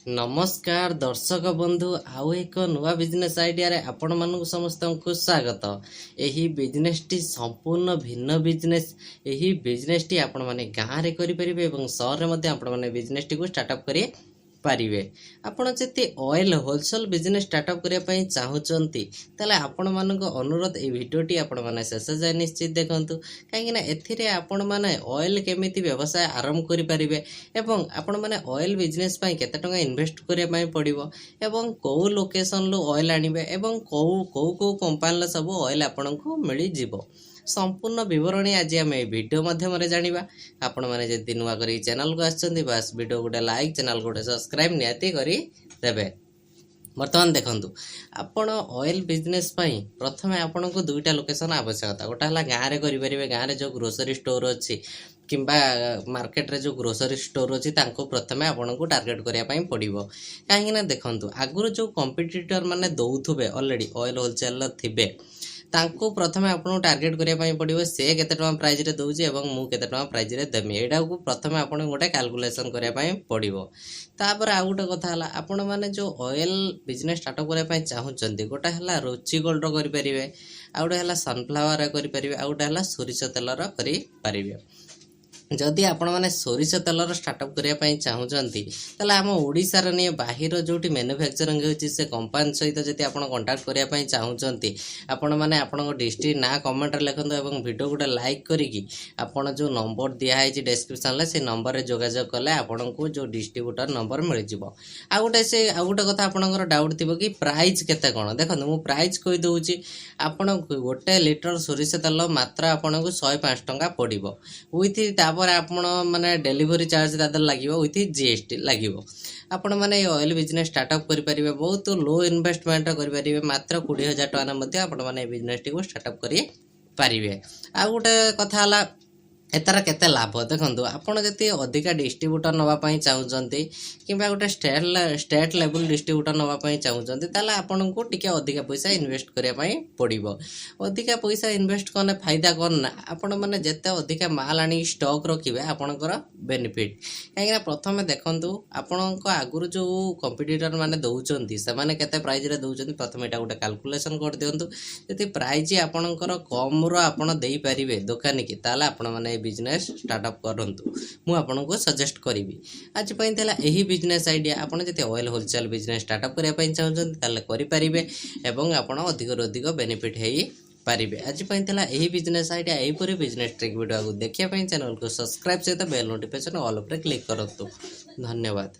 नमस्कार दर्शक बंधु आउ एक नुआ बिजनेस आइडिया रे आपण मानक समस्त को स्वागत। यही बिजनेस टी संपूर्ण भिन्न बिजनेस। यही बिजनेस टी आपण माने गाँ रे करि परिबे एवं शहर रे मध्ये आपण माने बिजनेस टी को स्टार्टअप करि पारिबे। आपण जति ऑयल होलसेल बिजनेस स्टार्टअप करिया पई चाहुचंती तले आपण मानक अनुरोध ए वीडियो टी आपण माने शेष जाय निश्चित देखंतु काहे ना एथिरे आपण माने ऑयल केमिति व्यवसाय आरंभ करि पारिबे एवं आपण माने ऑयल बिजनेस पई केते टंका इन्वेस्ट करिया पई पड़िबो एवं को लोकेशन लो ऑयल आनिबे एवं को कंपनी लो सब ऑयल आपनको मिली जिवो। संपूर्ण विवरणी आज आम वीडियो माध्यम जानिबा। आपण माने जदि नुआ करी चैनल को आछंती बस वीडियो गोटे लाइक चैनल गोटे सब्सक्राइब नियाती करी देबे। बर्तमान देखंतु आपण ऑयल बिजनेस पई प्रथमे आपण को दुईटा लोकेशन आवश्यकता। गोटा हला गाँ रे करि परिबे। गाँ रे जो ग्रोसरी स्टोर अछि किंबा मार्केट रे जो ग्रोसरी स्टोर अछि तांको प्रथमे आपण को टार्गेट करिया पई पड़िबो। काहे ना देखंतु आगुर जो कंपटीटर माने दउथुबे ऑलरेडी ऑयल होलसेलर थिबे तांको प्रथमे आपण टार्गेट करिया पई पड़िबो। से केते टका प्राइस रे दउछि एवं मु केते टका प्राइस रे देमि एडा को प्रथमे आपण गोटे कैलकुलेशन करिया पई पड़िबो। तापर आ गोटे कथा हला आपण माने जो ऑयल बिजनेस स्टार्टअप करिया पई चाहुचंती गोटा हला रुचि गोल्ड रो करि परिबे, आ गोटे हला सनफ्लावर रो करि परिबे, आ गोटे हला सोरिष तेल रो करि परिबे। जदि आपण माने सोरिष तेलर स्टार्टअप करिया पई चाहुचंती तले हम ओडिसा रे ने बाहिर जोटी मैन्युफैक्चरिंग होची से कंपनी सहित जदि आपण कांटेक्ट करिया पई चाहुचंती आपण माने आपण डिस्ट्रिक्ट ना कमेंट रे लिखंतो एवं वीडियो गोटे लाइक करिकी आपण जो नंबर दिया है डिस्क्रिप्शन ले से नंबर रे जोगाजोग कले आपण को जो डिस्ट्रीब्यूटर नंबर मिल जिवो। आ गोटे कथा आपनकर डाउट थिबो कि प्राइस केते कोन देखंतु मु प्राइस कहि दउची। आपण गोटे लीटर सोरिष तेल मात्र आपण को 105 टंका पड़िबो विथ तापर आपण माने डिलीवरी चार्ज दादर लागिवो विथ जीएसटी लागिवो। आपण माने ऑयल बिजनेस स्टार्टअप करि परिबे बहुत लो इन्वेस्टमेंट करि परिबे मात्र 20,000 टका मध्ये आपण माने बिजनेस टी को स्टार्टअप करि परिबे। आ गोटे कथा हला एतार केते लाभ देखंतु आपण जति अधिका डिस्ट्रीब्यूटर नवा पई चाहुचंती किबा गोटे स्टेट लेवल डिस्ट्रीब्यूटर नवा पई चाहुचंती ताले आपण को टिके अधिका पैसा इन्वेस्ट करिया पई पड़िबो। अधिका पैसा इन्वेस्ट करने फायदा कोन ना आपण माने जते अधिका माल आनी स्टॉक रखिबे आपणकर बेनिफिट। काहेना प्रथमे देखंतु आपणक आगुरु जो कंपटीटर माने दउचंती से माने केते प्राइस रे दउचंती प्रथमे एटा गोटे कैलकुलेशन कर दियंतु। जति प्राइस आपणकर कम रो आपण देई परिबे दुकानी की ताले आपण माने बिजनेस स्टार्टअप करंतु मु आपनको सजेस्ट करिवि। आज पई तला एही बिजनेस आइडिया आपण जति ऑयल होलसेल बिजनेस स्टार्टअप करिया पई चाहुचंती ताले करि परिबे एवं आपण अधिक रो अधिक बेनिफिट हेई पारिबे। आज पई तला एही बिजनेस आइडिया एही परि बिजनेस ट्रिक वीडियो को देखिया पई चैनल को सब्सक्राइब सहित बेल नोटिफिकेशन ऑल पर क्लिक करंतु। धन्यवाद।